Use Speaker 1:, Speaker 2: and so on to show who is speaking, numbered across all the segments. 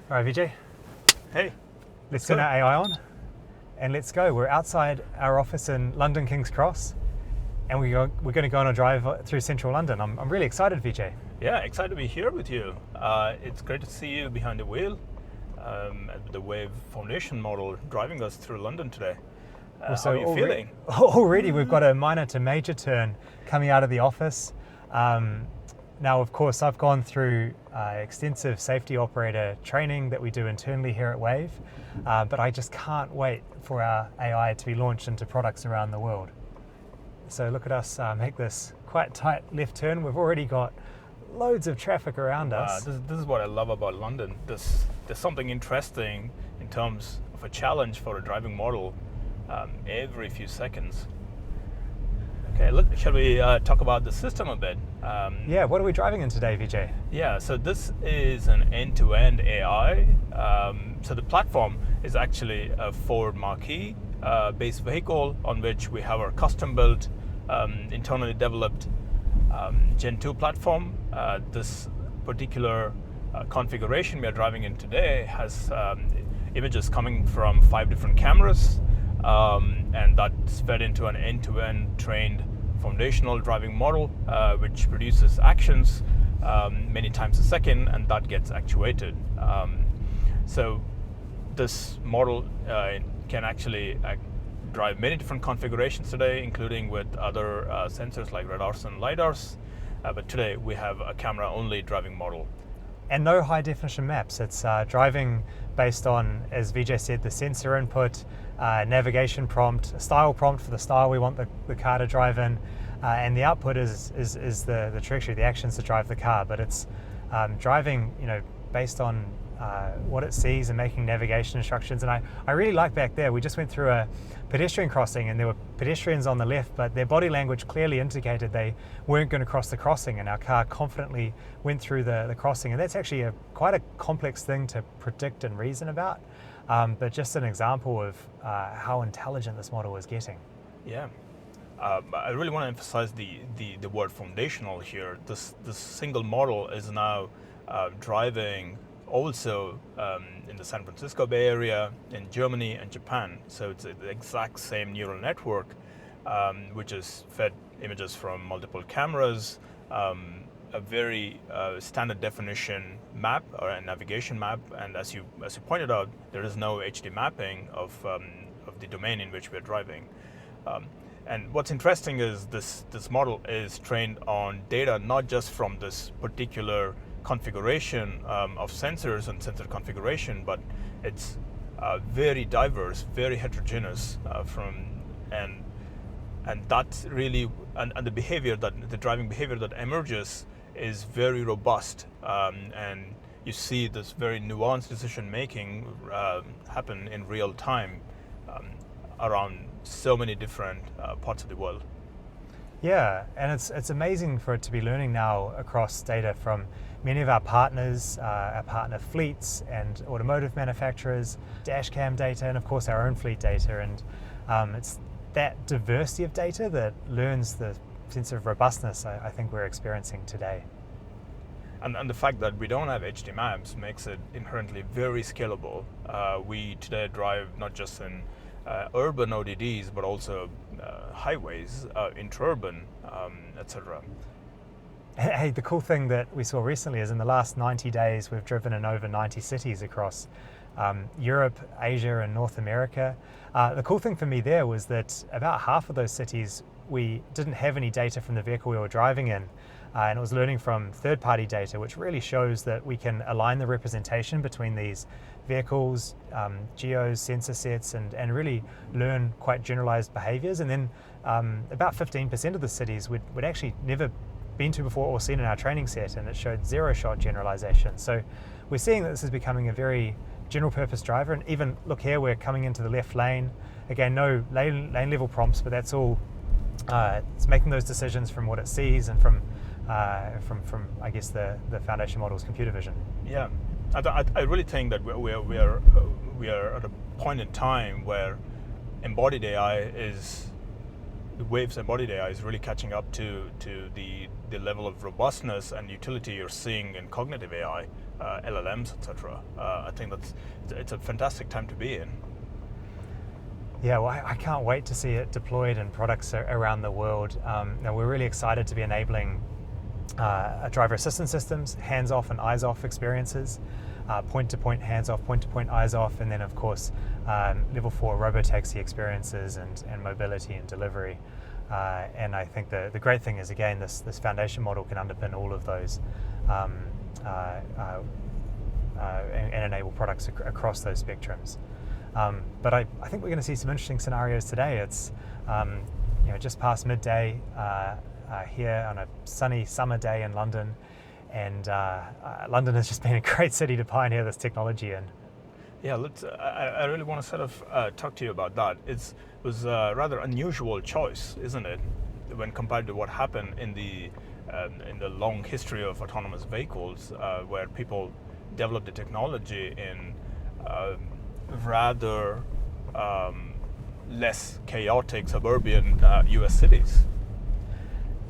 Speaker 1: All right, Vijay,
Speaker 2: Hey,
Speaker 1: let's turn our AI on and let's go. We're outside our office in London King's Cross and we're going to go on a drive through central London. I'm really excited, Vijay.
Speaker 2: yeah, excited to be here with you. It's great to see you behind the wheel at the Wayve Foundation model driving us through London today. How are you feeling?
Speaker 1: Already we've got a minor to major turn coming out of the office. Now, of course, I've gone through extensive safety operator training that we do internally here at Wayve, but I just can't wait for our AI to be launched into products around the world. So look at us make this quite tight left turn. We've already got loads of traffic around us.
Speaker 2: This is what I love about London. There's something interesting in terms of a challenge for a driving model every few seconds. Okay, shall we talk about the system a bit?
Speaker 1: Yeah, what are we driving in today, Vijay?
Speaker 2: Yeah, so this is an end-to-end AI. So the platform is actually a Ford Marquis based vehicle on which we have our custom-built, internally developed Gen 2 platform. This particular configuration we are driving in today has images coming from 5 different cameras, and that's fed into an end-to-end trained foundational driving model, which produces actions many times a second, and that gets actuated. So this model can actually drive many different configurations today, including with other sensors like radars and lidars. But today we have a camera-only driving model.
Speaker 1: And no high definition maps. It's driving based on, as Vijay said, the sensor input, navigation prompt, style prompt for the style we want the car to drive in, and the output is the trajectory, the actions to drive the car. But it's driving, based on what it sees and making navigation instructions. And I really like back there, we just went through a pedestrian crossing and there were pedestrians on the left, but their body language clearly indicated they weren't going to cross the crossing, and our car confidently went through the crossing. And that's actually quite a complex thing to predict and reason about, but just an example of how intelligent this model is getting.
Speaker 2: Yeah. I really want to emphasize the word foundational here. This single model is now driving also in the San Francisco Bay Area, in Germany and Japan. So it's the exact same neural network, which is fed images from multiple cameras, a very standard definition map or a navigation map. And as you pointed out, there is no HD mapping of the domain in which we're driving. And what's interesting is this model is trained on data not just from this particular configuration of sensors and sensor configuration, but it's very diverse, very heterogeneous and that's really and the behavior the driving behavior that emerges is very robust, and you see this very nuanced decision making happen in real time around so many different parts of the world.
Speaker 1: Yeah, and it's amazing for it to be learning now across data from many of our partners, our partner fleets and automotive manufacturers, dash cam data, and of course our own fleet data. And it's that diversity of data that learns the sense of robustness I think we're experiencing today.
Speaker 2: And the fact that we don't have HD maps makes it inherently very scalable. We today drive not just in urban ODDs, but also highways, interurban, etc.
Speaker 1: Hey, the cool thing that we saw recently is in the last 90 days, we've driven in over 90 cities across Europe, Asia, and North America. The cool thing for me there was that about half of those cities, we didn't have any data from the vehicle we were driving in. And it was learning from third-party data, which really shows that we can align the representation between these vehicles, geos, sensor sets, and really learn quite generalized behaviors. And then about 15% of the cities we'd actually never been to before or seen in our training set, and it showed zero-shot generalization. So we're seeing that this is becoming a very general-purpose driver. And even, look here, we're coming into the left lane. Again, no lane level prompts, but that's all, it's making those decisions from what it sees and from I guess the foundation model's computer vision.
Speaker 2: Yeah, I really think that we are at a point in time where embodied AI is Wayve's embodied AI is really catching up to the level of robustness and utility you're seeing in cognitive AI. LLMs, etc. I think it's a fantastic time to be in.
Speaker 1: Yeah, well, I can't wait to see it deployed in products around the world. Now we're really excited to be enabling driver assistance systems, hands-off and eyes-off experiences, point-to-point hands-off, point-to-point eyes-off, and then of course level 4 robotaxi experiences and mobility and delivery. And I think the great thing is, again, this foundation model can underpin all of those and enable products across those spectrums. But I think we're going to see some interesting scenarios today. It's just past midday here on a sunny summer day in London, and London has just been a great city to pioneer this technology in.
Speaker 2: Yeah, I really want to sort of talk to you about that. It was a rather unusual choice, isn't it, when compared to what happened in the long history of autonomous vehicles, where people developed the technology in rather less chaotic suburban US cities.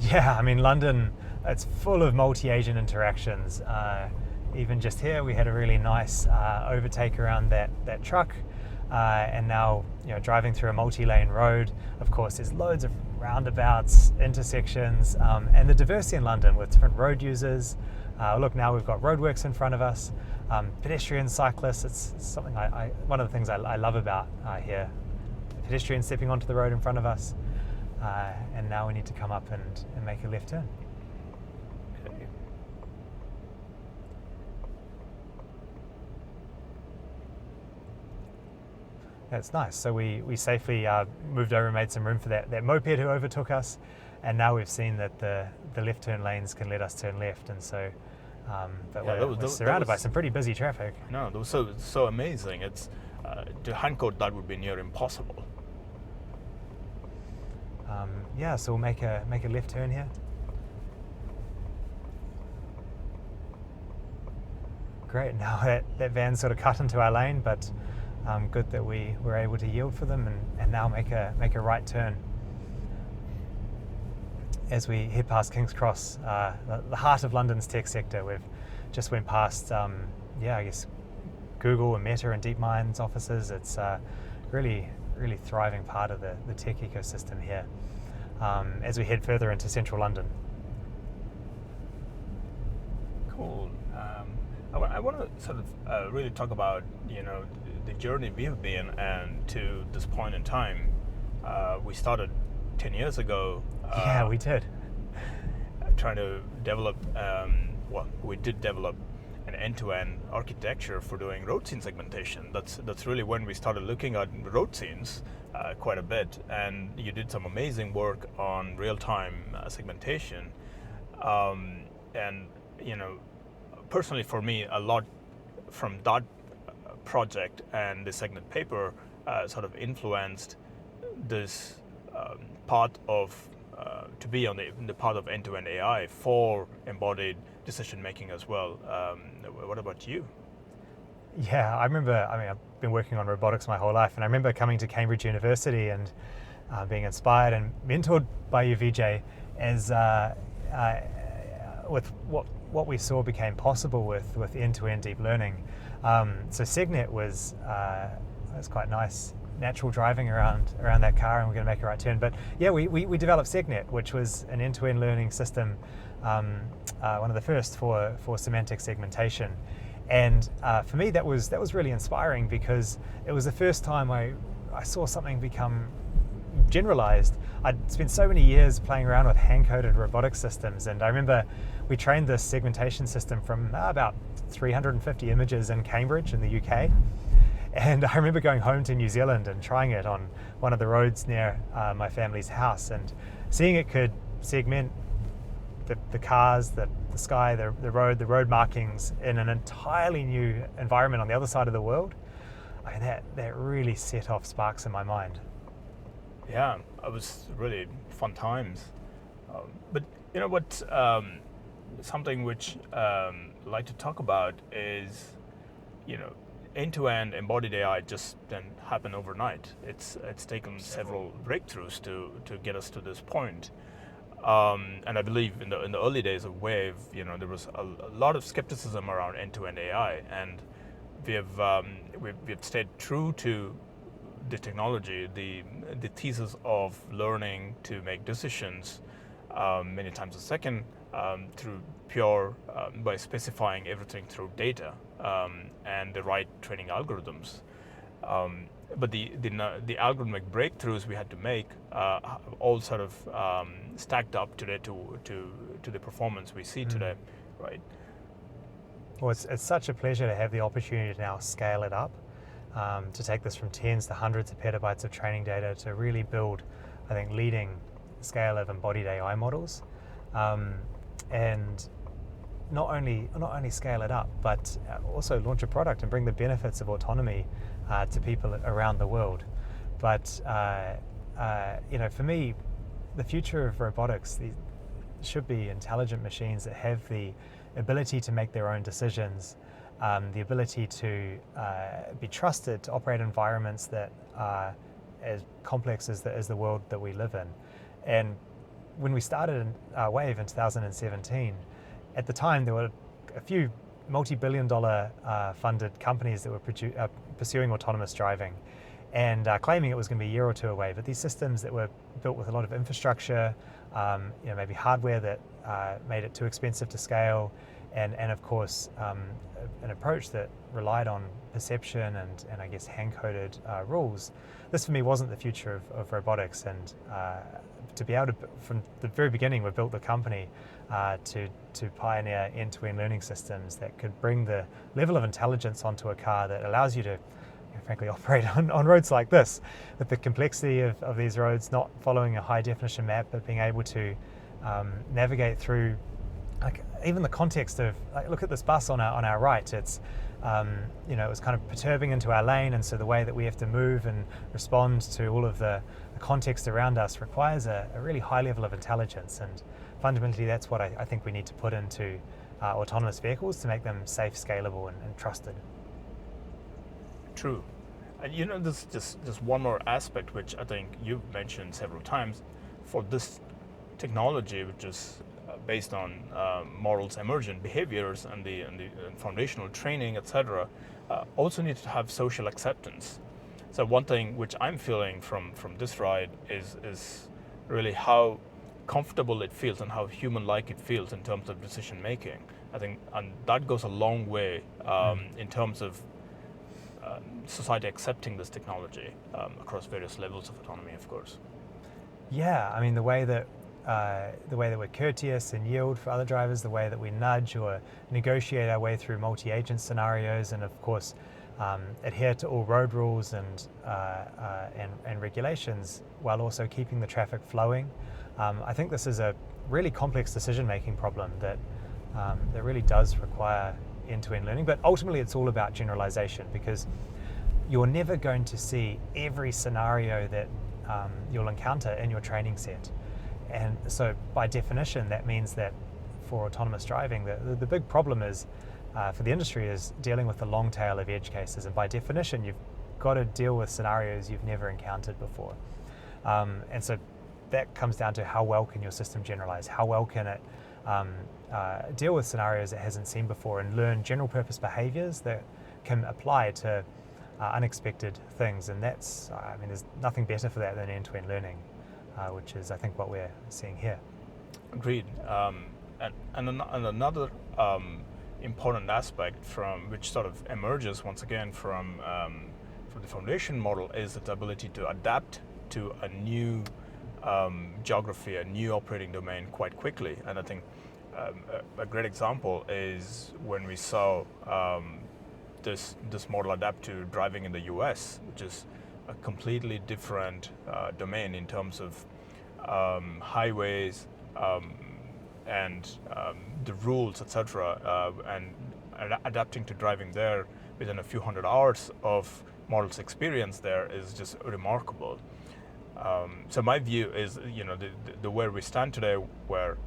Speaker 1: Yeah, I mean, London, it's full of multi-agent interactions. Even just here, we had a really nice overtake around that truck, and now driving through a multi-lane road. Of course, there's loads of roundabouts, intersections, and the diversity in London with different road users. Look, now we've got roadworks in front of us, pedestrians, cyclists. It's something one of the things I love about here. Pedestrians stepping onto the road in front of us, and now we need to come up and make a left turn.
Speaker 2: Okay.
Speaker 1: That's nice. So we safely moved over and made some room for that moped who overtook us, and now we've seen that the left turn lanes can let us turn left, and so but we're surrounded by some pretty busy traffic.
Speaker 2: No, that was so amazing. It's to handcode that would be near impossible.
Speaker 1: Yeah, so we'll make a left turn here. Great. Now that van sort of cut into our lane, but good that we were able to yield for them and now make a right turn as we head past King's Cross, the heart of London's tech sector. We've just went past, I guess, Google and Meta and DeepMind's offices. It's really thriving part of the tech ecosystem here as we head further into central London.
Speaker 2: Cool. I want to sort of really talk about the journey we've been and to this point in time. We started 10 years ago.
Speaker 1: Yeah, we did.
Speaker 2: Trying to develop, we did develop an end-to-end architecture for doing road scene segmentation. That's really when we started looking at road scenes quite a bit, and you did some amazing work on real-time segmentation. And personally for me, a lot from that project and the segment paper sort of influenced this part of to be on the part of end-to-end AI for embodied decision making as well. What about you?
Speaker 1: Yeah, I remember. I mean, I've been working on robotics my whole life, and I remember coming to Cambridge University and being inspired and mentored by you, Vijay, as with what we saw became possible with end-to-end deep learning. So SegNet was quite nice. Natural driving around that car, and we're going to make a right turn. But yeah, we developed SegNet, which was an end-to-end learning system, one of the first for semantic segmentation. And for me, that was really inspiring because it was the first time I saw something become generalized. I'd spent so many years playing around with hand-coded robotic systems, and I remember we trained this segmentation system from about 350 images in Cambridge in the UK. And I remember going home to New Zealand and trying it on one of the roads near my family's house and seeing it could segment the cars, the sky, the road markings in an entirely new environment on the other side of the world. I mean, that really set off sparks in my mind.
Speaker 2: Yeah, it was really fun times. But you know what? Something which I'd like to talk about is, end-to-end embodied AI just didn't happen overnight. It's taken several breakthroughs to get us to this point. And I believe in the early days of Wayve, there was a lot of skepticism around end-to-end AI, and we've stayed true to the technology, the thesis of learning to make decisions many times a second through by specifying everything through data and the right training algorithms. But the algorithmic breakthroughs we had to make all sort of stacked up today to the performance we see today, right?
Speaker 1: Well, it's such a pleasure to have the opportunity to now scale it up, to take this from tens to hundreds of petabytes of training data to really build, I think, leading scale of embodied AI models, and not only scale it up, but also launch a product and bring the benefits of autonomy to people around the world. But for me, the future of robotics should be intelligent machines that have the ability to make their own decisions, the ability to be trusted to operate in environments that are as complex as the world that we live in. And when we started Wayve in 2017, at the time there were a few multi-billion-dollar funded companies that were pursuing autonomous driving and claiming it was going to be a year or two away. But these systems that were built with a lot of infrastructure, maybe hardware that made it too expensive to scale, and of course an approach that relied on perception and I guess hand-coded rules. This for me wasn't the future of robotics, and to be able to, from the very beginning, we built the company to pioneer end-to-end learning systems that could bring the level of intelligence onto a car that allows you to, frankly, operate on roads like this, with the complexity of these roads, not following a high-definition map, but being able to navigate through, like, even the context of, like, look at this bus on our right. It's it was kind of perturbing into our lane, and so the way that we have to move and respond to all of the context around us requires a really high level of intelligence, and fundamentally that's what I think we need to put into autonomous vehicles to make them safe, scalable, and trusted.
Speaker 2: True. And there's just one more aspect which I think you've mentioned several times. For this technology, which is based on models' emergent behaviors and the foundational training, etc., also needs to have social acceptance. So one thing which I'm feeling from this ride is really how comfortable it feels and how human-like it feels in terms of decision making. I think, and that goes a long way in terms of society accepting this technology across various levels of autonomy, of course.
Speaker 1: Yeah, I mean the way that we're courteous and yield for other drivers, the way that we nudge or negotiate our way through multi-agent scenarios, and of course adhere to all road rules and regulations while also keeping the traffic flowing. I think this is a really complex decision-making problem that really does require end-to-end learning, but ultimately it's all about generalization, because you're never going to see every scenario that you'll encounter in your training set. And so by definition, that means that for autonomous driving, the big problem is for the industry is dealing with the long tail of edge cases. And by definition, you've got to deal with scenarios you've never encountered before. And so that comes down to how well can your system generalize? How well can it deal with scenarios it hasn't seen before and learn general purpose behaviors that can apply to unexpected things? And that's, there's nothing better for that than end-to-end learning, which is, I think, what we're seeing here.
Speaker 2: Agreed. And another important aspect from which sort of emerges once again from the foundation model is its ability to adapt to a new geography, a new operating domain quite quickly. And I think a great example is when we saw this model adapt to driving in the US, which is a completely different domain in terms of highways and the rules, etc., and adapting to driving there within a few hundred hours of model's experience there is just remarkable. So my view is, the where we stand today, where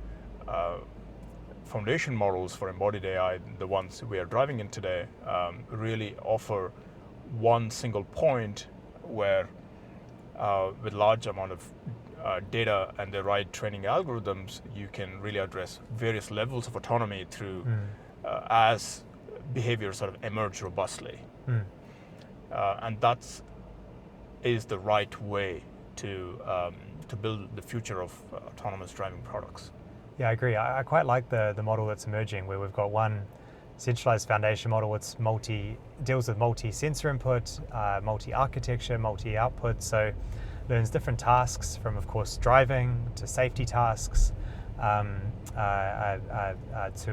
Speaker 2: foundation models for embodied AI, the ones we are driving in today, really offer one single point where, with large amount of data and the right training algorithms, you can really address various levels of autonomy through as behavior sort of emerge robustly. And that is the right way to build the future of autonomous driving products.
Speaker 1: Yeah, I agree. I quite like the model that's emerging, where we've got one centralized foundation model. It's deals with multi-sensor input, multi-architecture, multi-output. So learns different tasks from, of course, driving to safety tasks, to,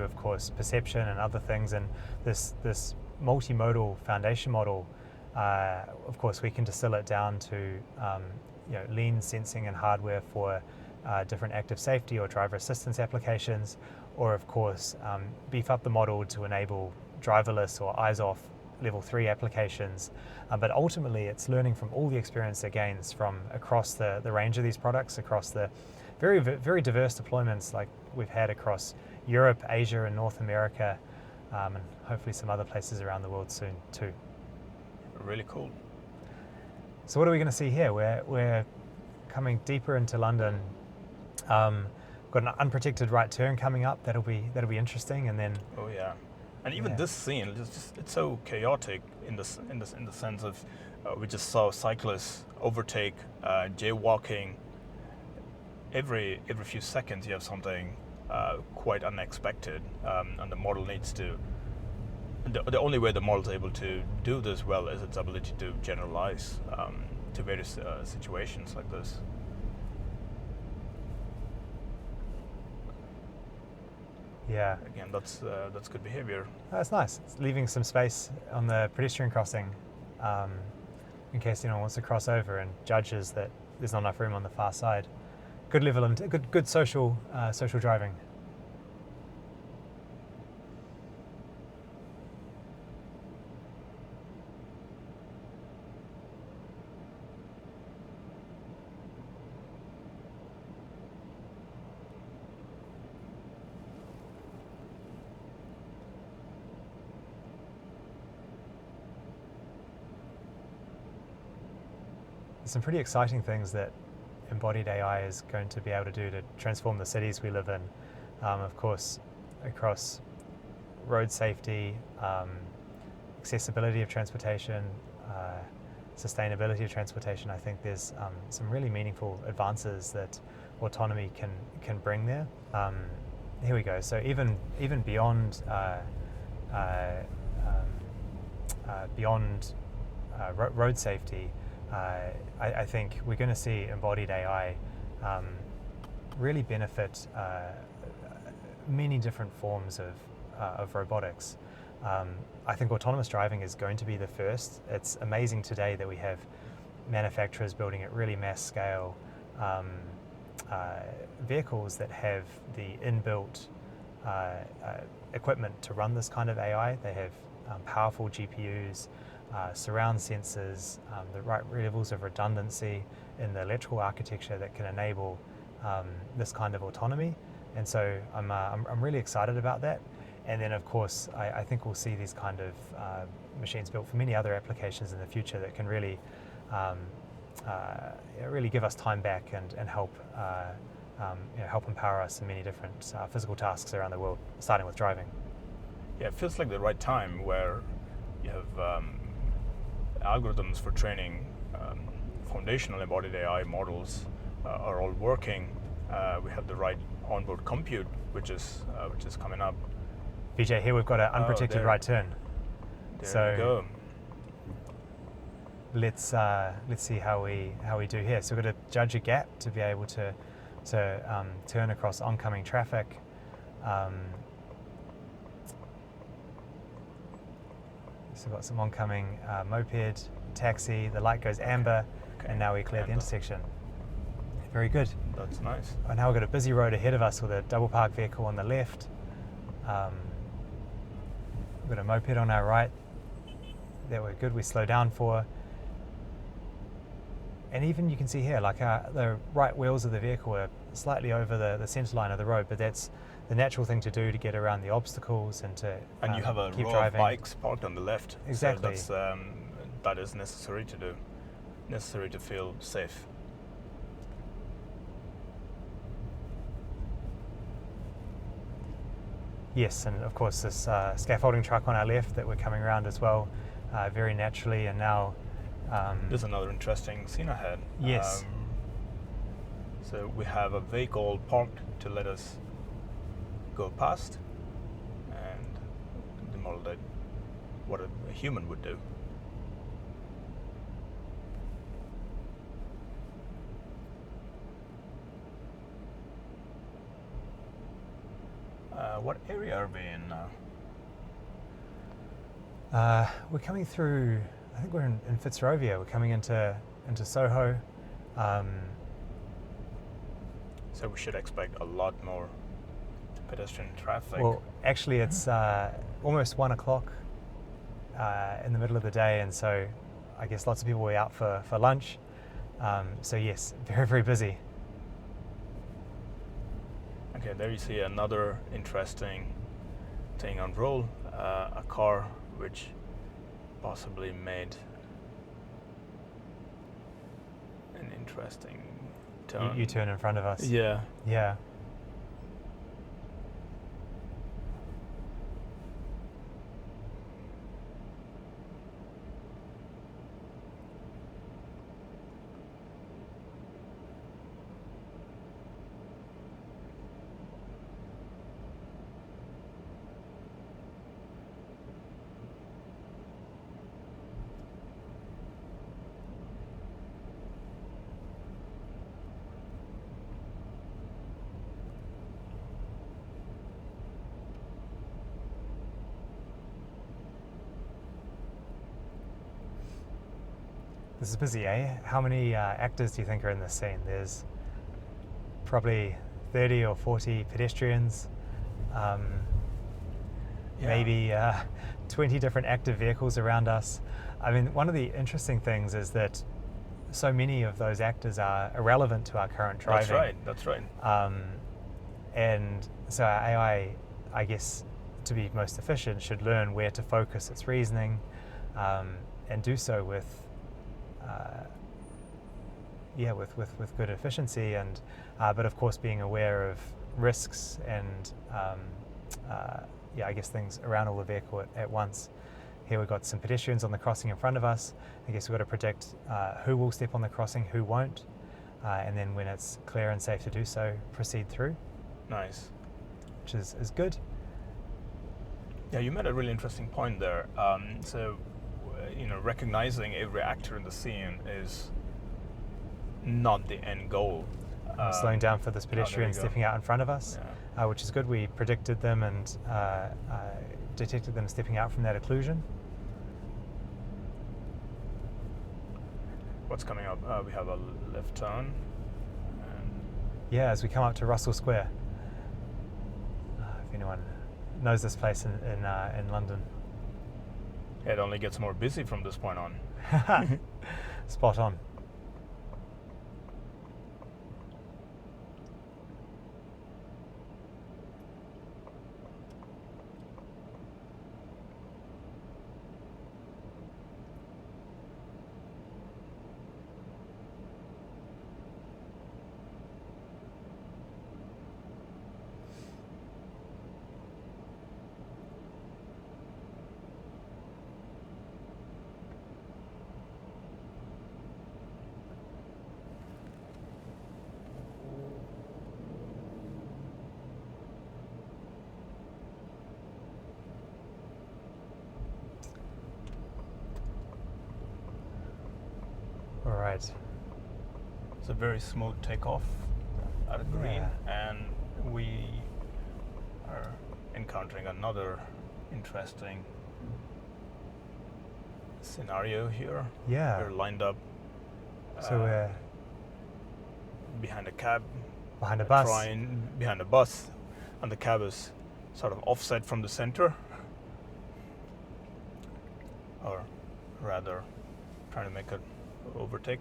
Speaker 1: of course, perception and other things. And this multimodal foundation model, of course, we can distill it down to lean sensing and hardware for different active safety or driver assistance applications, or of course beef up the model to enable driverless or eyes-off level 3 applications. But ultimately it's learning from all the experience it gains from across the range of these products, across the very, very diverse deployments like we've had across Europe, Asia and North America, and hopefully some other places around the world soon too.
Speaker 2: Really cool.
Speaker 1: So what are we going to see here? We're coming deeper into London. Got an unprotected right turn coming up. That'll be interesting. And then
Speaker 2: and even this scene, it's so chaotic in the sense of we just saw cyclists overtake, jaywalking. Every few seconds you have something quite unexpected, and the model needs to. The only way the model is able to do this well is its ability to generalize to various situations like this.
Speaker 1: Yeah.
Speaker 2: Again, that's good behavior.
Speaker 1: That's nice. It's leaving some space on the pedestrian crossing, in case anyone wants to cross over and judges that there's not enough room on the far side. Good level and good social driving. There's some pretty exciting things that embodied AI is going to be able to do to transform the cities we live in. Of course, across road safety, accessibility of transportation, sustainability of transportation. I think there's some really meaningful advances that autonomy can bring there. Here we go. So even beyond road safety, I think we're going to see embodied AI really benefit many different forms of robotics. I think autonomous driving is going to be the first. It's amazing today that we have manufacturers building at really mass scale vehicles that have the inbuilt equipment to run this kind of AI. They have powerful GPUs, surround sensors, the right levels of redundancy in the electrical architecture that can enable this kind of autonomy. And so I'm really excited about that. And then, of course, I think we'll see these kind of machines built for many other applications in the future that can really really give us time back and help help empower us in many different physical tasks around the world, starting with driving.
Speaker 2: Yeah, it feels like the right time where you have algorithms for training foundational embodied AI models are all working. We have the right onboard compute, which is coming up.
Speaker 1: Vijay, here we've got an unprotected right turn.
Speaker 2: There we go.
Speaker 1: Let's see how we do here. So we've got to judge a gap to be able to turn across oncoming traffic. So we've got some oncoming moped, taxi. The light goes amber, and now we clear the intersection. Very good.
Speaker 2: That's nice.
Speaker 1: And now we've got a busy road ahead of us with a double park vehicle on the left. We've got a moped on our right that we're good. We slow down for. And even you can see here, like the right wheels of the vehicle are slightly over the centre line of the road, but that's the natural thing to do to get around the obstacles and to
Speaker 2: and you have a
Speaker 1: keep
Speaker 2: row
Speaker 1: driving.
Speaker 2: of bikes parked on the left.
Speaker 1: Exactly.
Speaker 2: So that is necessary to do, necessary to feel safe.
Speaker 1: Yes, and of course this scaffolding truck on our left that we're coming around as well, very naturally, and now...
Speaker 2: There's another interesting scene ahead.
Speaker 1: Yes.
Speaker 2: So we have a vehicle parked to let us go past, and the model did what a human would do. What area are we in now?
Speaker 1: We're coming through, I think we're in Fitzrovia. We're coming into Soho.
Speaker 2: So we should expect a lot more pedestrian traffic.
Speaker 1: Well, actually it's almost 1 o'clock in the middle of the day, and so I guess lots of people were out for lunch. So yes, very, very busy.
Speaker 2: Okay, there you see another interesting thing on roll, a car which possibly made an interesting turn.
Speaker 1: U-turn in front of us.
Speaker 2: Yeah.
Speaker 1: Yeah. This is busy, eh? How many actors do you think are in this scene? There's probably 30 or 40 pedestrians, maybe 20 different active vehicles around us. I mean, one of the interesting things is that so many of those actors are irrelevant to our current driving.
Speaker 2: That's right.
Speaker 1: And so our AI, I guess, to be most efficient, should learn where to focus its reasoning, and do so with good efficiency, and but of course being aware of risks and I guess things around all the vehicle at once. Here we've got some pedestrians on the crossing in front of us. I guess we've got to predict who will step on the crossing, who won't, and then when it's clear and safe to do so, proceed through.
Speaker 2: Nice.
Speaker 1: Which is good.
Speaker 2: Yeah, you made a really interesting point there. So, recognizing every actor in the scene is not the end goal.
Speaker 1: Slowing down for this pedestrian stepping out in front of us, which is good. We predicted them and detected them stepping out from that occlusion.
Speaker 2: What's coming up? We have a left turn.
Speaker 1: Yeah, as we come up to Russell Square. If anyone knows this place in London.
Speaker 2: It only gets more busy from this point on.
Speaker 1: Spot on. All right.
Speaker 2: It's a very smooth takeoff at a green, and we are encountering another interesting scenario here.
Speaker 1: Yeah.
Speaker 2: We're lined up.
Speaker 1: So we're
Speaker 2: behind a cab.
Speaker 1: Behind a bus.
Speaker 2: Behind a bus, and the cab is sort of offset from the center, or rather, trying to make an overtake.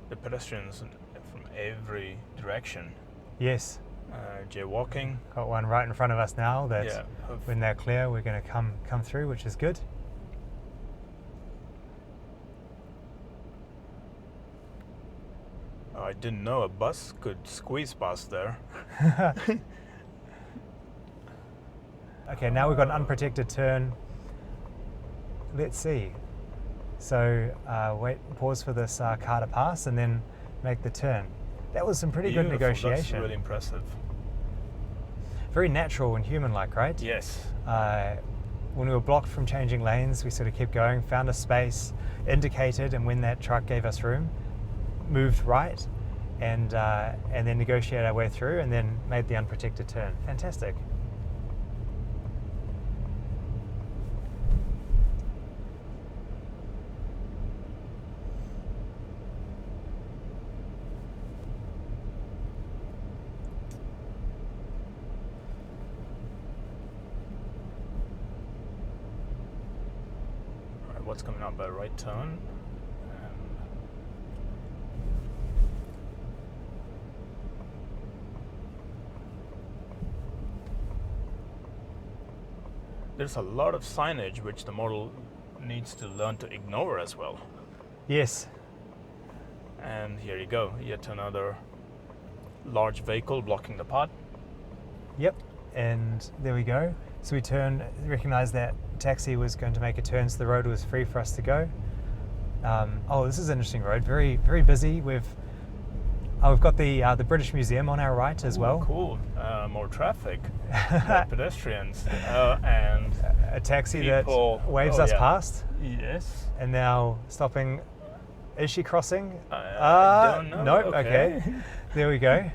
Speaker 2: The pedestrians from every direction.
Speaker 1: Yes.
Speaker 2: Jaywalking.
Speaker 1: Got one right in front of us now that when they're clear, we're going to come through, which is good.
Speaker 2: I didn't know a bus could squeeze past there.
Speaker 1: Okay, now we've got an unprotected turn. Let's see. So pause for this car to pass and then make the turn. That was some pretty good negotiation.
Speaker 2: That's really impressive.
Speaker 1: Very natural and human-like, right?
Speaker 2: Yes.
Speaker 1: When we were blocked from changing lanes, we sort of kept going, found a space, indicated, and when that truck gave us room, moved right, and then negotiated our way through, and then made the unprotected turn. Fantastic.
Speaker 2: What's coming up by right turn? There's a lot of signage which the model needs to learn to ignore as well.
Speaker 1: Yes.
Speaker 2: And here you go, yet another large vehicle blocking the path.
Speaker 1: Yep, and there we go. So we turned, recognized that taxi was going to make a turn, so the road was free for us to go. Oh, this is an interesting road, very, very busy. We've got the British Museum on our right as well.
Speaker 2: Cool, more traffic, more pedestrians, and
Speaker 1: a taxi
Speaker 2: people,
Speaker 1: that waves us past.
Speaker 2: Yes.
Speaker 1: And now stopping. Is she crossing?
Speaker 2: I don't know.
Speaker 1: Nope. Okay. There we go.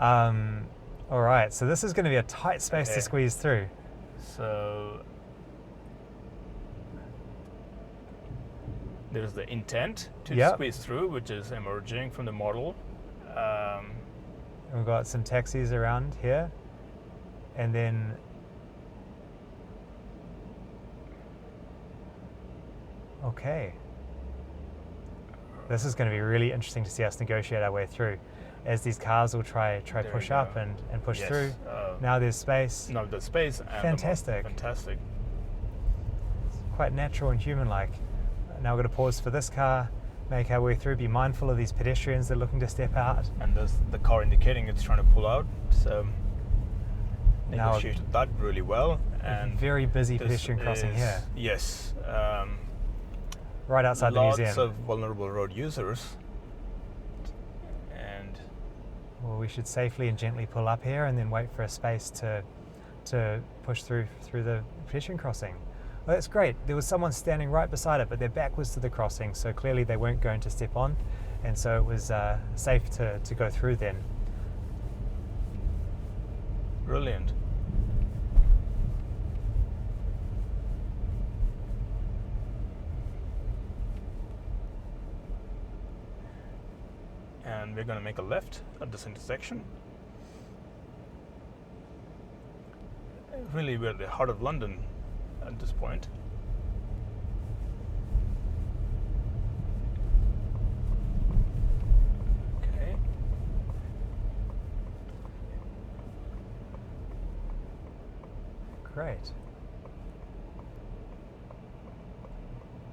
Speaker 1: All right. So this is going to be a tight space to squeeze through.
Speaker 2: So there's the intent to squeeze through, which is emerging from the model.
Speaker 1: We've got some taxis around here, and then okay. This is going to be really interesting to see us negotiate our way through, as these cars will try push up and push through. Now there's space.
Speaker 2: Now there's space. And
Speaker 1: fantastic.
Speaker 2: Fantastic.
Speaker 1: It's quite natural and human-like. Now we're going to pause for this car, make our way through, be mindful of these pedestrians that are looking to step out.
Speaker 2: And there's the car indicating it's trying to pull out, so negotiated that really well. And
Speaker 1: very busy pedestrian crossing here.
Speaker 2: Yes.
Speaker 1: Right outside the museum.
Speaker 2: Lots of vulnerable road users. And
Speaker 1: well, we should safely and gently pull up here and then wait for a space to push through the pedestrian crossing. Well, that's great. There was someone standing right beside it, but their back was to the crossing, so clearly they weren't going to step on, and so it was safe to go through then.
Speaker 2: Brilliant. And we're going to make a left at this intersection. Really, we're at the heart of London at this point. Okay.
Speaker 1: Great.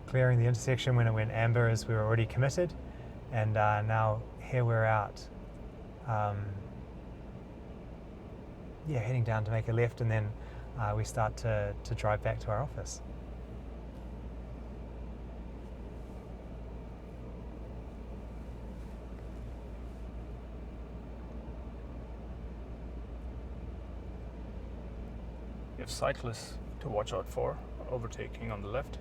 Speaker 1: Clearing the intersection when it went amber as we were already committed, and now here we're out. Heading down to make a left, and then we start to drive back to our office.
Speaker 2: You have cyclists to watch out for, overtaking on the left.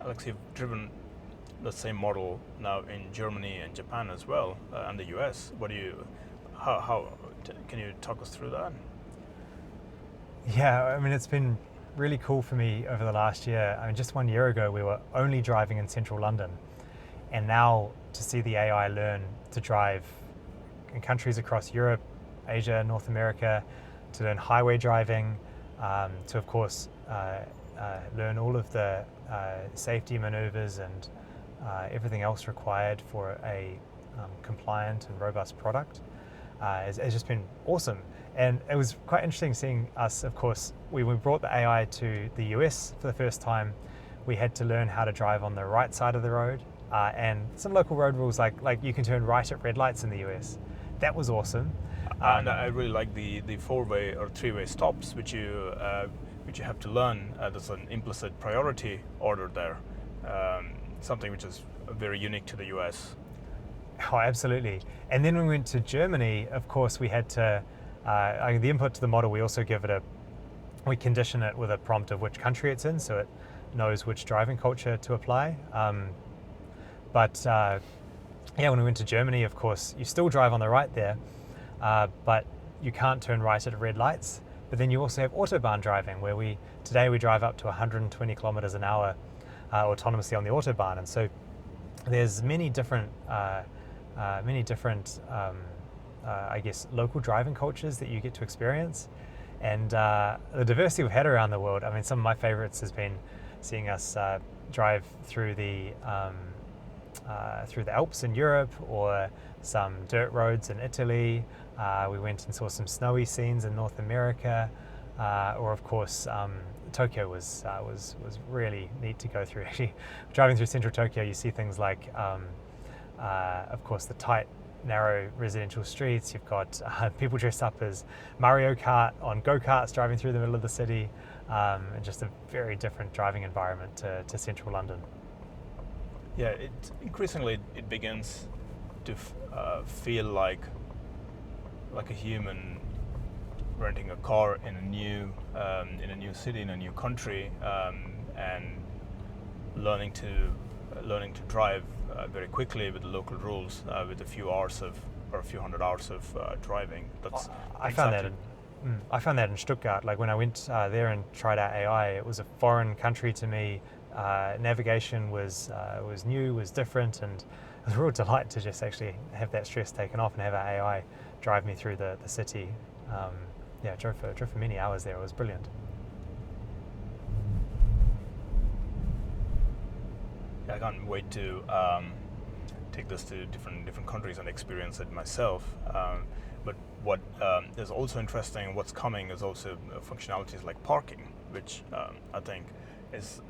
Speaker 2: Alex, you've driven the same model now in Germany and Japan as well, and the US. Can you talk us through that?
Speaker 1: Yeah, I mean, it's been really cool for me over the last year. I mean, just 1 year ago, we were only driving in central London. And now to see the AI learn to drive in countries across Europe, Asia, North America, to learn highway driving, to, of course, learn all of the safety maneuvers and everything else required for a compliant and robust product, has just been awesome. And it was quite interesting seeing us, of course, we brought the AI to the US for the first time. We had to learn how to drive on the right side of the road, and some local road rules like you can turn right at red lights in the US. That was awesome.
Speaker 2: And I really like the 4-way or 3-way stops, which you have to learn. There's an implicit priority order there, something which is very unique to the US.
Speaker 1: Oh, absolutely. And then when we went to Germany, of course, we had to, the input to the model, we also we condition it with a prompt of which country it's in, so it knows which driving culture to apply. Yeah, when we went to Germany, of course, you still drive on the right there, but you can't turn right at red lights. But then you also have Autobahn driving, where today we drive up to 120 kilometers an hour autonomously on the Autobahn. And so there's many different I guess, local driving cultures that you get to experience. And the diversity we've had around the world, I mean, some of my favorites has been seeing us drive through the Alps in Europe, or some dirt roads in Italy. We went and saw some snowy scenes in North America, or of course Tokyo was really neat to go through. Actually, driving through central Tokyo, you see things like, of course, the tight, narrow residential streets. You've got people dressed up as Mario Kart on go-karts driving through the middle of the city, and just a very different driving environment to central London.
Speaker 2: Yeah, increasingly it begins to feel like a human renting a car in a new city, in a new country, and learning to drive very quickly with the local rules, with a few hundred hours of driving.
Speaker 1: I found that in Stuttgart. Like when I went there and tried out AI, it was a foreign country to me. Navigation was new, was different, and it was a real delight to just actually have that stress taken off and have our AI drive me through the city. Yeah, drove for many hours there. It was brilliant.
Speaker 2: I can't wait to take this to different countries and experience it myself. But what is also interesting, what's coming, is also functionalities like parking, which I think is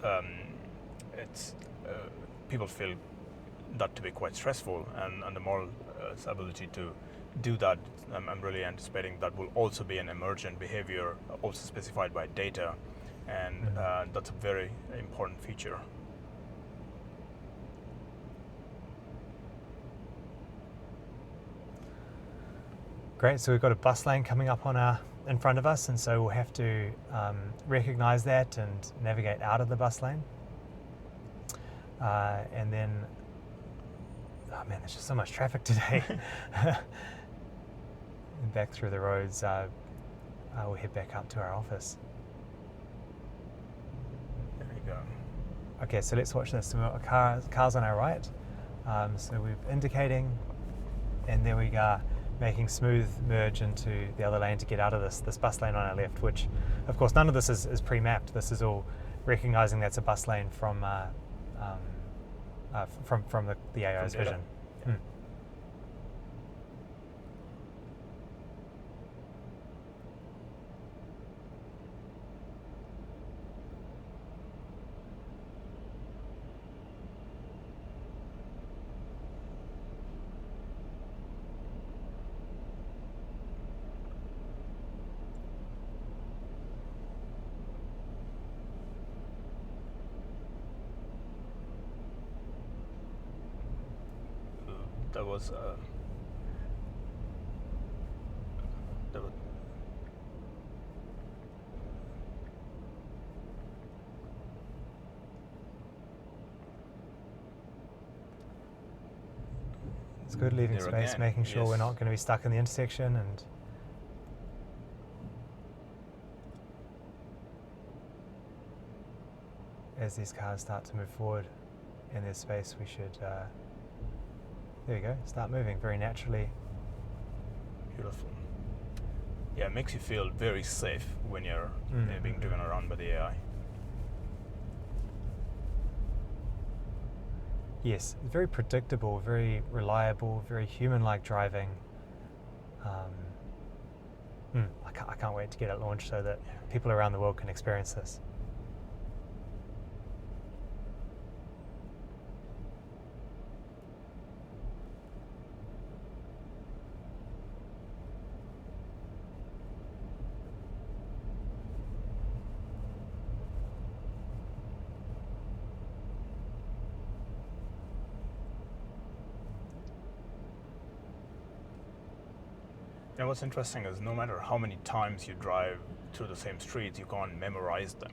Speaker 2: people feel that to be quite stressful, and the moral ability to do that, I'm really anticipating that will also be an emergent behavior, also specified by data, and that's a very important feature.
Speaker 1: Great, so we've got a bus lane coming up in front of us, and so we'll have to recognize that and navigate out of the bus lane. And then, oh man, there's just so much traffic today. And back through the roads, we'll head back up to our office.
Speaker 2: There you go.
Speaker 1: Okay, so let's watch this. So we've got cars on our right. So we're indicating, and there we go, making smooth merge into the other lane to get out of this bus lane on our left, which, of course, none of this is pre-mapped. This is all recognizing that's a bus lane from the AI's vision.
Speaker 2: Yeah. That was
Speaker 1: It's good leaving
Speaker 2: there
Speaker 1: space,
Speaker 2: again,
Speaker 1: making sure we're
Speaker 2: yes.
Speaker 1: not going to be stuck in the intersection. And as these cars start to move forward in their space, we should, there we go, start moving very naturally.
Speaker 2: Beautiful. Yeah, it makes you feel very safe when you're being driven around by the AI.
Speaker 1: Yes, very predictable, very reliable, very human-like driving. I can't wait to get it launched so that people around the world can experience this.
Speaker 2: And what's interesting is no matter how many times you drive through the same streets, you can't memorize them.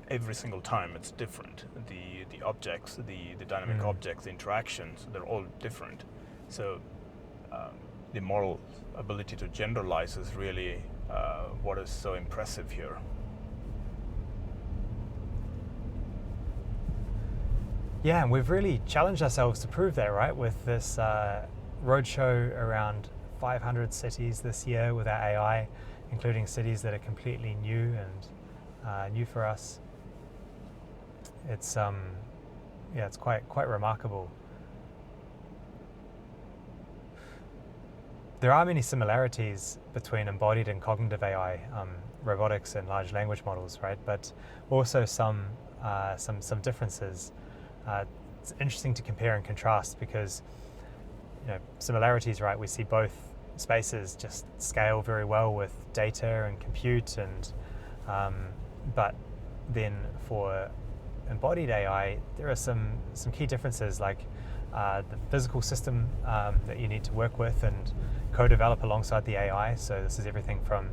Speaker 2: Every single time it's different. The objects, the dynamic objects, the interactions, they're all different. So the model ability to generalize is really what is so impressive here.
Speaker 1: Yeah, and we've really challenged ourselves to prove that, right? With this roadshow around 500 cities this year with our AI, including cities that are completely new and new for us. It's it's quite remarkable. There are many similarities between embodied and cognitive AI, robotics and large language models, right? But also some differences. It's interesting to compare and contrast because similarities, right? We see both spaces just scale very well with data and compute, and but then for embodied AI, there are some key differences, like the physical system that you need to work with and co-develop alongside the AI. So this is everything from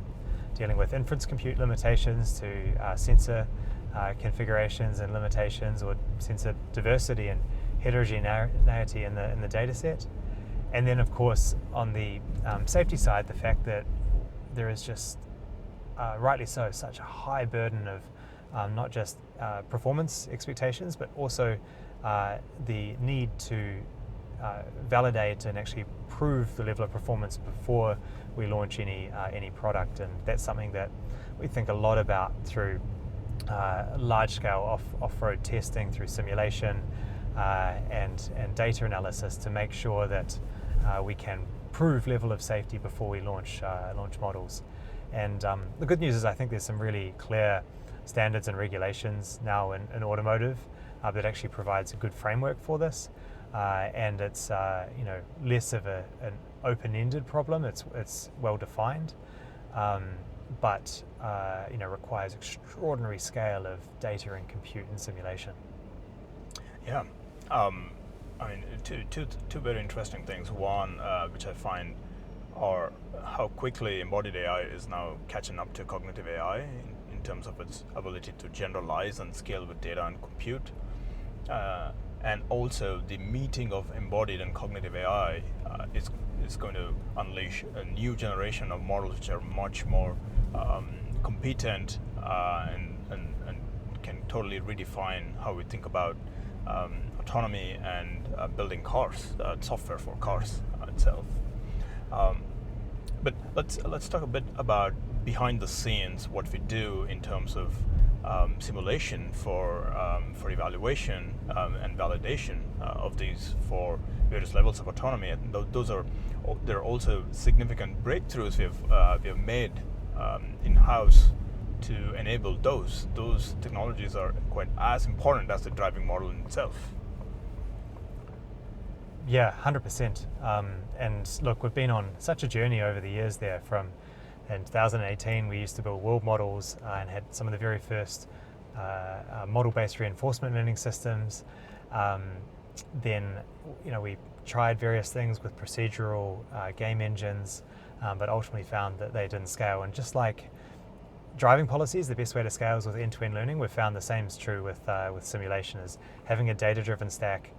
Speaker 1: dealing with inference compute limitations to sensor configurations and limitations, or sensor diversity and heterogeneity in the data set. And then, of course, on the safety side, the fact that there is just, rightly so, such a high burden of not just performance expectations, but also the need to validate and actually prove the level of performance before we launch any product. And that's something that we think a lot about through large-scale off-road testing, through simulation and data analysis, to make sure that we can prove level of safety before we launch models. And the good news is I think there's some really clear standards and regulations now in automotive that actually provides a good framework for this. And it's less of an open-ended problem. It's well defined, but requires extraordinary scale of data and compute and simulation.
Speaker 2: Yeah. I mean, two very interesting things. One, which I find, are how quickly embodied AI is now catching up to cognitive AI in terms of its ability to generalize and scale with data and compute. And also the meeting of embodied and cognitive AI is going to unleash a new generation of models which are much more competent and can totally redefine how we think about autonomy and building cars, software for cars itself. But let's talk a bit about behind the scenes, what we do in terms of simulation for evaluation and validation of these for various levels of autonomy. And there are also significant breakthroughs we have made in-house to enable those. Those technologies are quite as important as the driving model in itself.
Speaker 1: Yeah, 100%. And look, we've been on such a journey over the years there. From in 2018, we used to build world models and had some of the very first model-based reinforcement learning systems. Then, we tried various things with procedural game engines, but ultimately found that they didn't scale. And just like driving policies, the best way to scale is with end-to-end learning. We've found the same is true with simulation, is having a data-driven stack,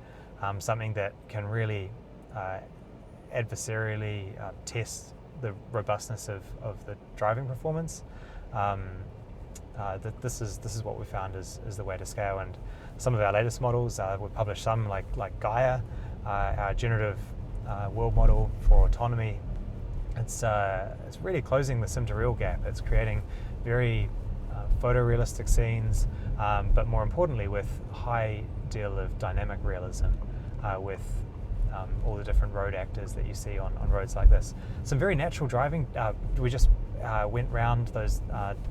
Speaker 1: something that can really adversarially test the robustness of the driving performance. This is what we found is the way to scale. And some of our latest models, we've published some like Gaia, our generative world model for autonomy. It's really closing the sim to real gap. It's creating very photorealistic scenes, but more importantly with a high deal of dynamic realism, with all the different road actors that you see on roads like this. Some very natural driving. We just went round those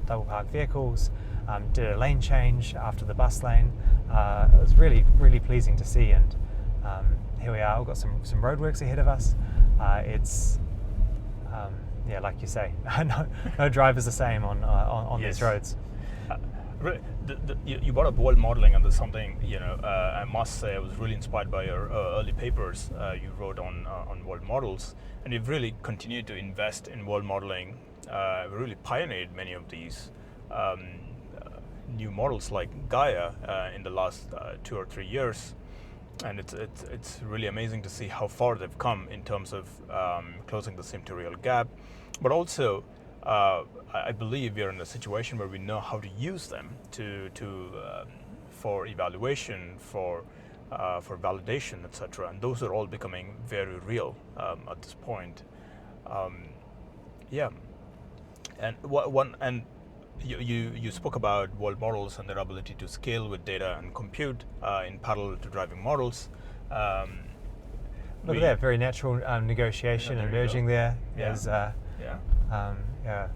Speaker 1: double parked vehicles, did a lane change after the bus lane. It was really, really pleasing to see, and here we are. We've got some roadworks ahead of us. It's yeah, like you say, no drive is the same on
Speaker 2: Yes.
Speaker 1: these roads.
Speaker 2: You brought up world modeling, and there's something I must say I was really inspired by your early papers you wrote on world models, and you've really continued to invest in world modeling. We really pioneered many of these new models like Gaia in the last 2 or 3 years, and it's really amazing to see how far they've come in terms of closing the sim to real gap, but also I believe we are in a situation where we know how to use them for evaluation, for validation, etc. And those are all becoming very real at this point. Yeah, and you spoke about world models and their ability to scale with data and compute in parallel to driving models.
Speaker 1: Look at that, very natural negotiation
Speaker 2: there you
Speaker 1: emerging
Speaker 2: go.
Speaker 1: there.
Speaker 2: Yeah.
Speaker 1: As, yeah.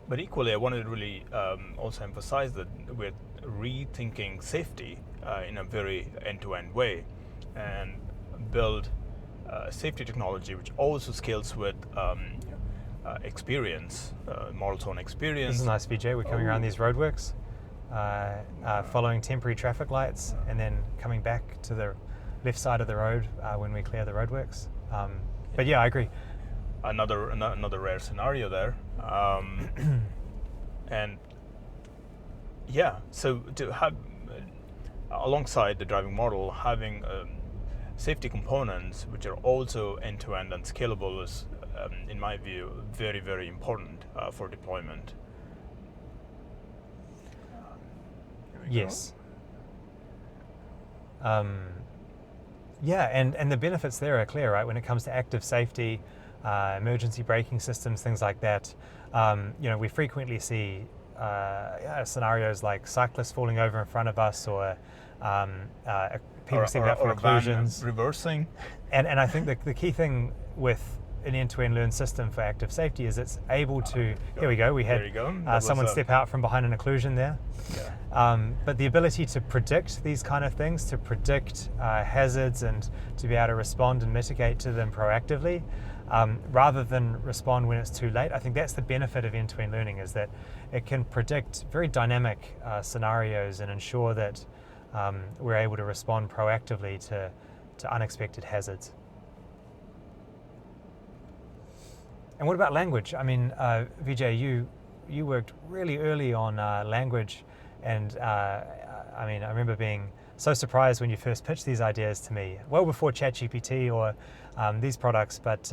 Speaker 2: But equally, I wanted to really also emphasize that we're rethinking safety in a very end-to-end way, and build safety technology which also scales with experience, models on experience.
Speaker 1: This is nice, Vijay. We're coming around these roadworks, following temporary traffic lights, and then coming back to the left side of the road when we clear the roadworks. But yeah, I agree.
Speaker 2: Another rare scenario there, and yeah, so to have alongside the driving model, having safety components which are also end-to-end and scalable is, in my view, very, very important for deployment.
Speaker 1: Yes. Yeah, and the benefits there are clear, right? When it comes to active safety, emergency braking systems, things like that. We frequently see scenarios like cyclists falling over in front of us, or people stepping out for occlusions,
Speaker 2: reversing.
Speaker 1: And I think the key thing with an end-to-end learned system for active safety is it's able to. Here we go. We had someone step out from behind an occlusion there.
Speaker 2: Yeah.
Speaker 1: But the ability to predict these kind of things, to predict hazards, and to be able to respond and mitigate to them proactively, rather than respond when it's too late. I think that's the benefit of end-to-end learning, is that it can predict very dynamic scenarios and ensure that we're able to respond proactively to unexpected hazards. And what about language? I mean, Vijay, you worked really early on language, and I remember being so surprised when you first pitched these ideas to me, well before ChatGPT or these products, but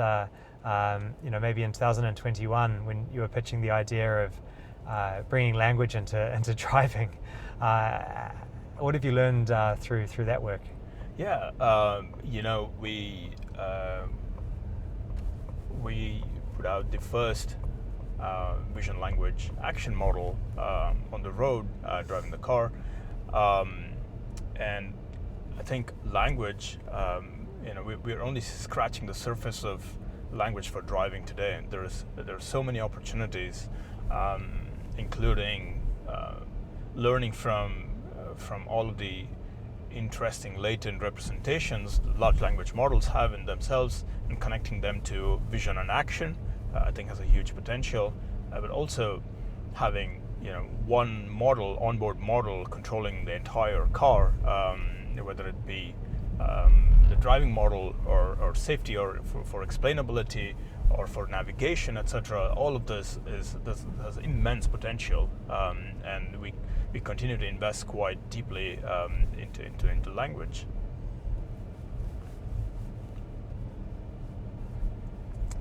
Speaker 1: maybe in 2021 when you were pitching the idea of bringing language into driving. What have you learned through that work?
Speaker 2: Yeah, we put out the first vision language action model on the road, driving the car, and I think language, we're only scratching the surface of language for driving today, and there are so many opportunities, including learning from all of the interesting latent representations large language models have in themselves, and connecting them to vision and action, I think has a huge potential. But also having one model, onboard model, controlling the entire car, whether it be the driving model or safety, or for explainability, or for navigation, etc. All of this has immense potential, and we continue to invest quite deeply into language.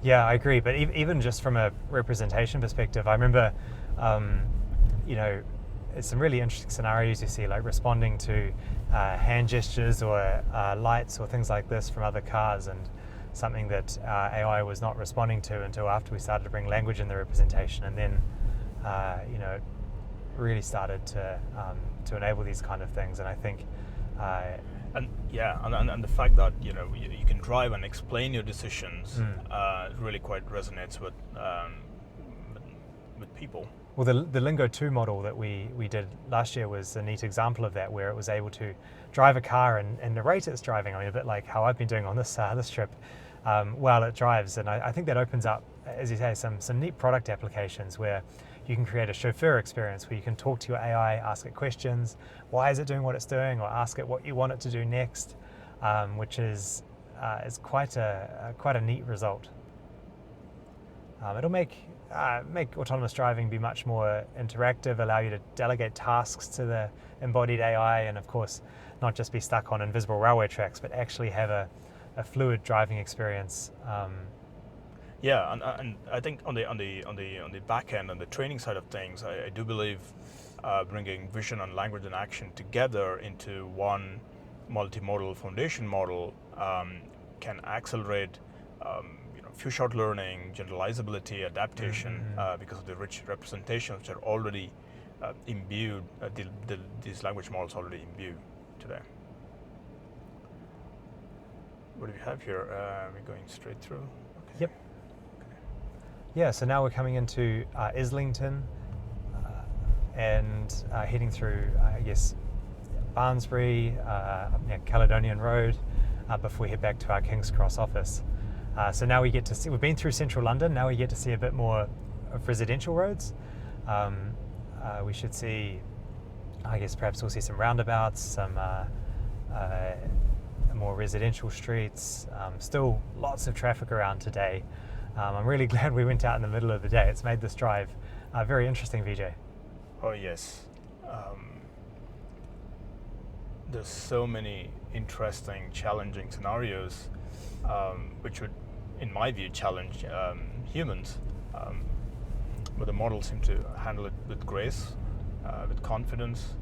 Speaker 1: Yeah, I agree. But even just from a representation perspective, I remember, it's some really interesting scenarios you see, like responding to hand gestures or lights or things like this from other cars, and something that AI was not responding to until after we started to bring language in the representation, and then it really started to enable these kind of things. And I think
Speaker 2: and the fact that you can drive and explain your decisions really quite resonates with people.
Speaker 1: Well, the Lingo 2 model that we did last year was a neat example of that, where it was able to drive a car and narrate its driving. I mean, a bit like how I've been doing on this trip while it drives. And I think that opens up, as you say, some neat product applications where you can create a chauffeur experience where you can talk to your AI, ask it questions, why is it doing what it's doing, or ask it what you want it to do next, which is quite a neat result. It'll make autonomous driving be much more interactive, allow you to delegate tasks to the embodied AI, and of course not just be stuck on invisible railway tracks, but actually have a fluid driving experience.
Speaker 2: And I think on the back end, on the training side of things, I do believe bringing vision and language and action together into one multimodal foundation model can accelerate few-shot learning, generalizability, adaptation, because of the rich representations which are already imbued, these language models already imbued today. What do we have here? We're going straight through? Okay.
Speaker 1: Yep. Okay. Yeah, so now we're coming into Islington and heading through, Barnsbury, near Caledonian Road, before we head back to our King's Cross office. So now we get to see, we've been through central London, now we get to see a bit more of residential roads. We should see, perhaps we'll see some roundabouts, some more residential streets, still lots of traffic around today. I'm really glad we went out in the middle of the day. It's made this drive very interesting, Vijay.
Speaker 2: Oh yes. There's so many interesting, challenging scenarios which would, in my view, challenge humans. But the model seemed to handle it with grace, with confidence.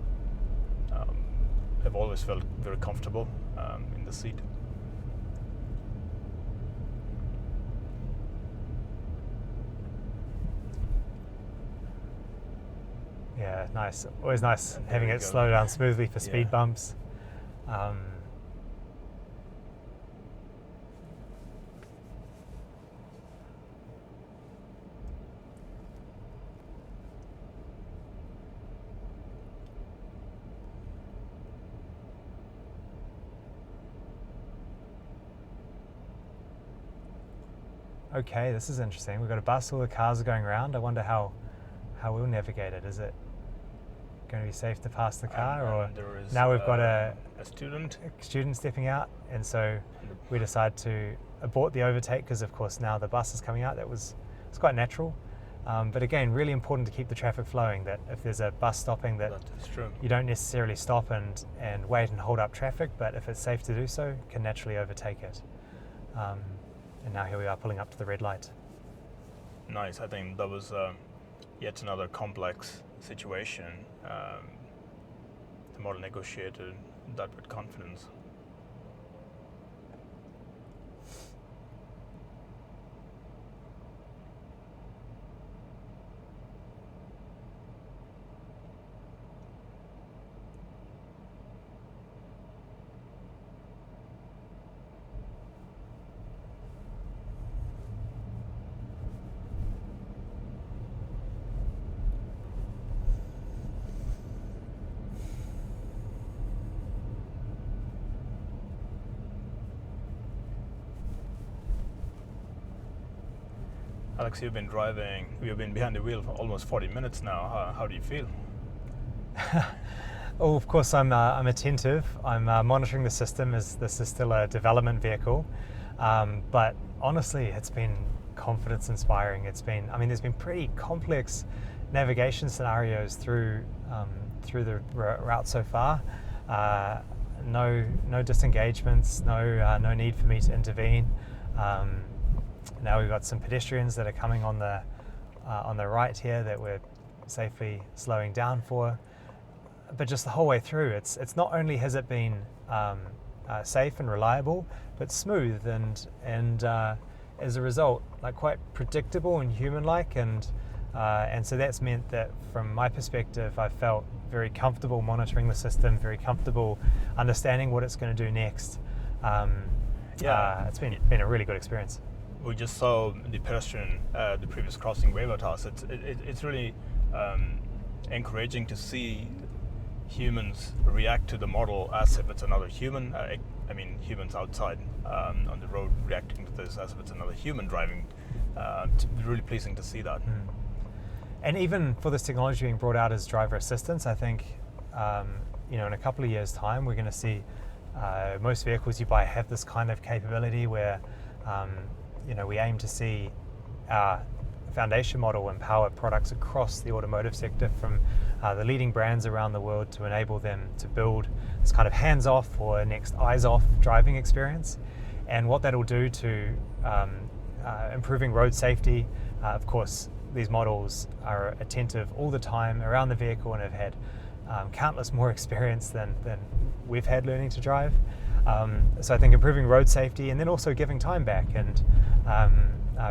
Speaker 2: I've always felt very comfortable in the seat.
Speaker 1: Yeah, nice. Always nice having it slow down smoothly for speed bumps. Okay, this is interesting. We've got a bus, all the cars are going around. I wonder how we'll navigate it. Is it going to be safe to pass the car, or now we've got a student stepping out, and so we decide to abort the overtake because, of course, now the bus is coming out. It's quite natural, but again, really important to keep the traffic flowing. That if there's a bus stopping, that
Speaker 2: is true.
Speaker 1: You don't necessarily stop and wait and hold up traffic, but if it's safe to do so, can naturally overtake it. And now here we are pulling up to the red light.
Speaker 2: Nice. I think that was yet another complex situation. The model negotiated that with confidence. Alex, you've been behind the wheel for almost 40 minutes now. How do you feel?
Speaker 1: Oh, of course, I'm attentive. I'm monitoring the system as this is still a development vehicle. But honestly, it's been confidence inspiring. There's been pretty complex navigation scenarios through the route so far. No disengagements, no need for me to intervene. Now we've got some pedestrians that are coming on the right here that we're safely slowing down for. But just the whole way through, it's not only has it been safe and reliable, but smooth and as a result, like quite predictable and human-like, and so that's meant that from my perspective, I felt very comfortable monitoring the system, very comfortable understanding what it's going to do next. It's been a really good experience.
Speaker 2: We just saw the pedestrian, the previous crossing waiver task. It's really encouraging to see humans react to the model as if it's another human. I mean, humans outside on the road reacting to this as if it's another human driving. It's really pleasing to see that.
Speaker 1: And even for this technology being brought out as driver assistance, I think in a couple of years' time, we're going to see most vehicles you buy have this kind of capability where we aim to see our foundation model empower products across the automotive sector from the leading brands around the world to enable them to build this kind of hands-off or next eyes-off driving experience. And what that'll do to improving road safety. Of course, these models are attentive all the time around the vehicle and have had countless more experience than we've had learning to drive. So I think improving road safety and then also giving time back and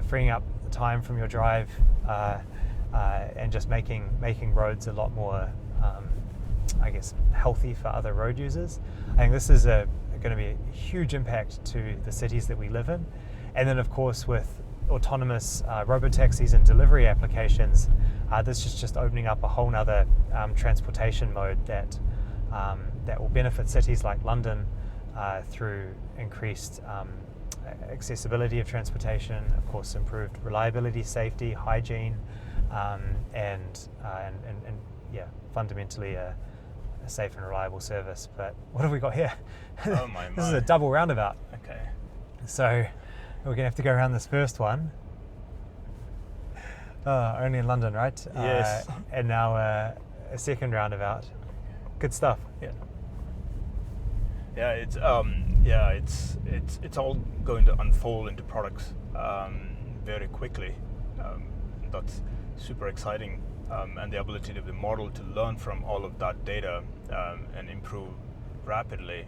Speaker 1: freeing up time from your drive and just making roads a lot more, healthy for other road users. I think this is going to be a huge impact to the cities that we live in. And then of course with autonomous robotaxis and delivery applications, this is just opening up a whole nother transportation mode that will benefit cities like London through increased accessibility of transportation, of course improved reliability, safety, hygiene, and fundamentally a safe and reliable service. But what have we got here?
Speaker 2: Oh my!
Speaker 1: This is a double roundabout.
Speaker 2: Okay.
Speaker 1: So we're gonna have to go around this first one. Only in London, right?
Speaker 2: Yes.
Speaker 1: And now a second roundabout. Good stuff.
Speaker 2: Yeah, it's all going to unfold into products very quickly. That's super exciting, and the ability of the model to learn from all of that data and improve rapidly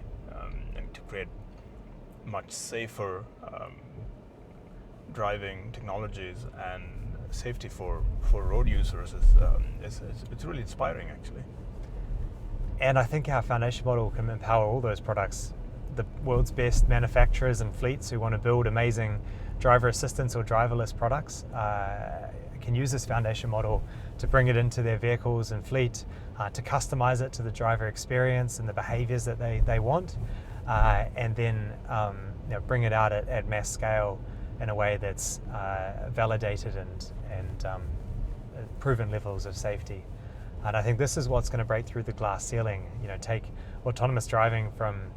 Speaker 2: and to create much safer driving technologies and safety for road users it's really inspiring, actually.
Speaker 1: And I think our foundation model can empower all those products. The world's best manufacturers and fleets who want to build amazing driver assistance or driverless products can use this foundation model to bring it into their vehicles and fleet, to customize it to the driver experience and the behaviors that they want, and then bring it out at mass scale in a way that's validated and proven levels of safety. And I think this is what's going to break through the glass ceiling. Take autonomous driving from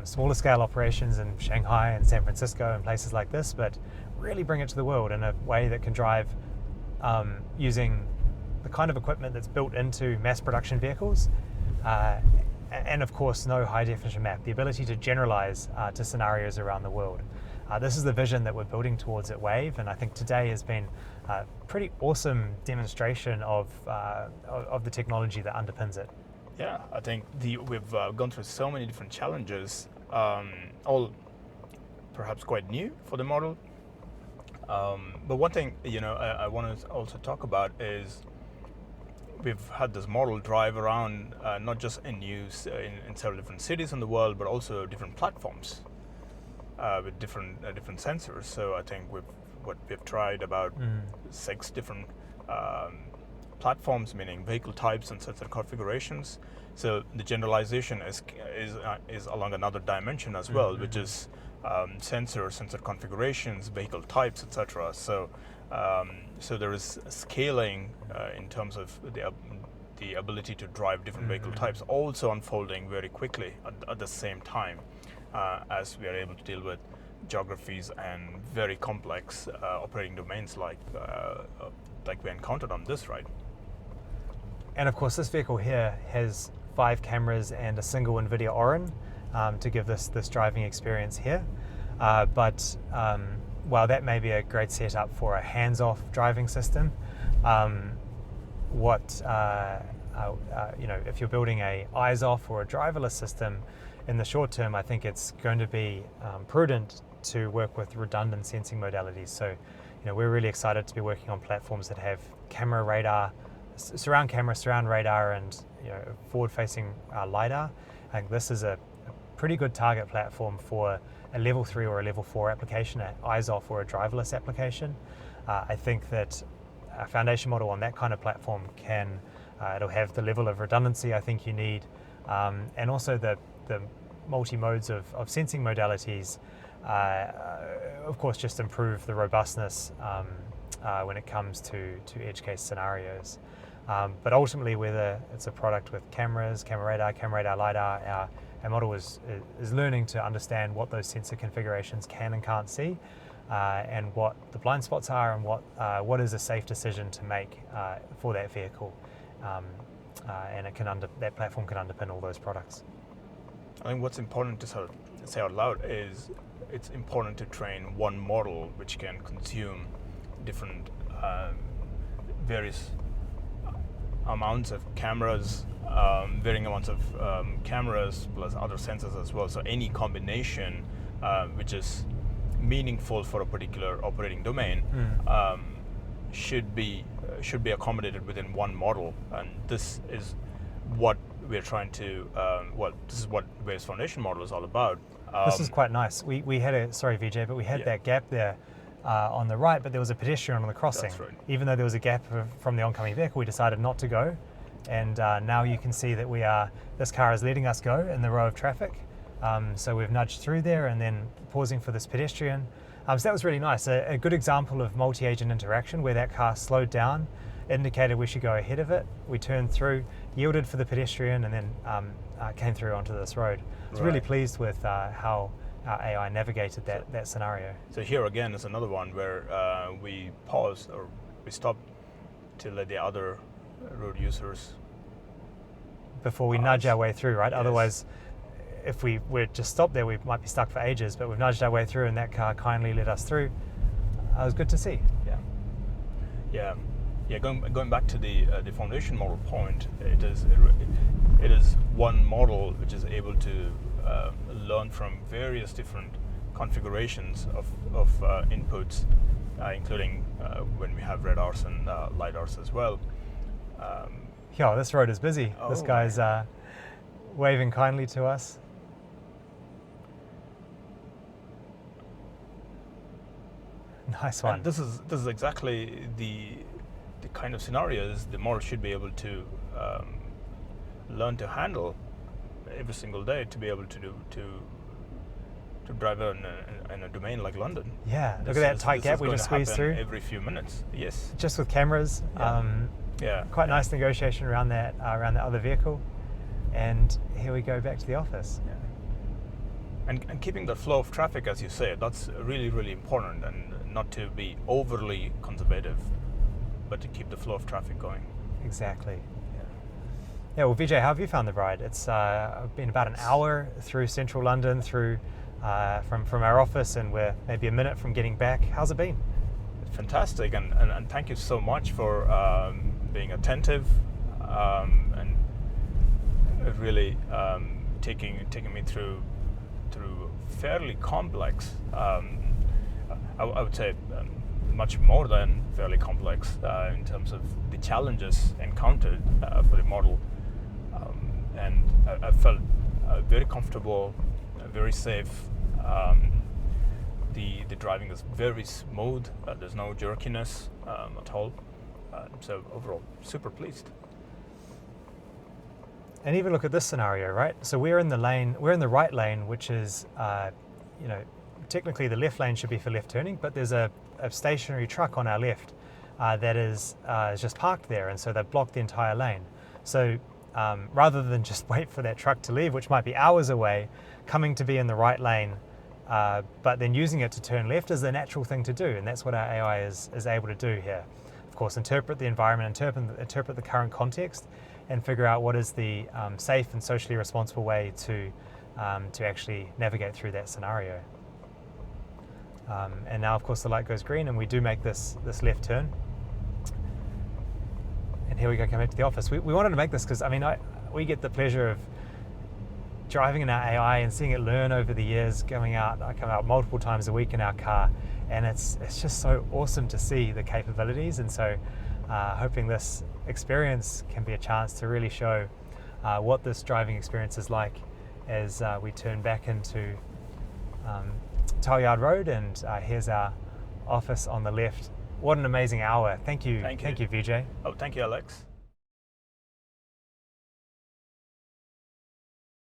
Speaker 1: smaller scale operations in Shanghai and San Francisco and places like this, but really bring it to the world in a way that can drive using the kind of equipment that's built into mass production vehicles, and of course no high definition map, the ability to generalize to scenarios around the world. This is the vision that we're building towards at Wayve, and I think today has been a pretty awesome demonstration of the technology that underpins it.
Speaker 2: Yeah, I think we've gone through so many different challenges, all perhaps quite new for the model. But one thing I want to also talk about is we've had this model drive around not just in use in several different cities in the world, but also different platforms with different sensors. So I think we've tried about 6 different platforms, meaning vehicle types and sensor configurations. So the generalization is along another dimension as well, which is sensor configurations, vehicle types, etc. So there is scaling in terms of the ability to drive different vehicle types, also unfolding very quickly at the same time as we are able to deal with geographies and very complex operating domains like we encountered on this ride.
Speaker 1: And of course, this vehicle here has 5 cameras and a single NVIDIA Orin to give this driving experience here. But while that may be a great setup for a hands-off driving system, if you're building a eyes-off or a driverless system, in the short term, I think it's going to be prudent to work with redundant sensing modalities. So, we're really excited to be working on platforms that have camera, radar, surround camera, surround radar, and forward-facing LiDAR. I think this is a pretty good target platform for a level 3 or a level 4 application, an eyes-off or a driverless application. I think that a foundation model on that kind of platform it'll have the level of redundancy I think you need, and also the multi-modes of sensing modalities, of course, just improve the robustness when it comes to edge case scenarios. But ultimately, whether it's a product with cameras, camera radar, LiDAR, our model is learning to understand what those sensor configurations can and can't see, and what the blind spots are, and what is a safe decision to make for that vehicle. And that platform can underpin all those products.
Speaker 2: I think what's important to sort of say out loud is it's important to train one model which can consume different various amounts of cameras, varying amounts of cameras plus other sensors as well. So any combination which is meaningful for a particular operating domain should be accommodated within one model, and this is what we're trying to. This is what Wayve's foundation model is all about.
Speaker 1: This is quite nice. We had Vijay, but we had that gap there on the right, but there was a pedestrian on the crossing.
Speaker 2: That's right.
Speaker 1: Even though there was a gap from the oncoming vehicle, we decided not to go, and now you can see that this car is letting us go in the row of traffic. So we've nudged through there and then pausing for this pedestrian. So that was really nice. A good example of multi-agent interaction where that car slowed down, indicated we should go ahead of it. We turned through, yielded for the pedestrian, and then came through onto this road. I was really pleased with how our AI navigated that scenario.
Speaker 2: So here again is another one where we paused or we stopped to let the other road users
Speaker 1: before we nudge our way through, right?
Speaker 2: Yes.
Speaker 1: Otherwise, if we were just stopped there, we might be stuck for ages, but we've nudged our way through and that car kindly let us through. It was good to see.
Speaker 2: Yeah. Going back to the foundation model point, it is one model which is able to learn from various different configurations of inputs, including when we have radars and LiDARs as well.
Speaker 1: This road is busy. This guy's waving kindly to us. Nice one.
Speaker 2: And this is exactly the kind of scenarios the model should be able to learn to handle every single day to be able to drive in a domain like London.
Speaker 1: Yeah, look at that tight gap we just squeezed through.
Speaker 2: Every few minutes, yes.
Speaker 1: Just with cameras. Quite nice negotiation around that other vehicle. And here we go back to the office.
Speaker 2: Yeah. And keeping the flow of traffic, as you say, that's really, really important, and not to be overly conservative, but to keep the flow of traffic going.
Speaker 1: Exactly. Yeah, well, Vijay, how have you found the ride? It's been about an hour through central London, from our office, and we're maybe a minute from getting back. How's it been?
Speaker 2: Fantastic, and thank you so much for being attentive and really taking me through fairly complex. I would say much more than fairly complex in terms of the challenges encountered for the model, and I felt very comfortable, very safe. The driving is very smooth. There's no jerkiness at all. So overall, super pleased.
Speaker 1: And even look at this scenario, right? So we're in the right lane, which is, technically the left lane should be for left turning, but there's a stationary truck on our left that is just parked there, and so they've blocked the entire lane. So rather than just wait for that truck to leave, which might be hours away, coming to be in the right lane, but then using it to turn left is the natural thing to do, and that's what our AI is able to do here. Of course, interpret the environment, interpret the current context, and figure out what is the safe and socially responsible way to actually navigate through that scenario. And now, of course, the light goes green, and we do make this left turn. And here we go, coming to the office. We wanted to make this because, I mean, we get the pleasure of driving in our AI and seeing it learn over the years. I come out multiple times a week in our car, and it's just so awesome to see the capabilities. And so, hoping this experience can be a chance to really show what this driving experience is like as we turn back into Talyard Road, and here's our office on the left. What an amazing hour. Thank you, Vijay.
Speaker 2: Oh, thank you, Alex.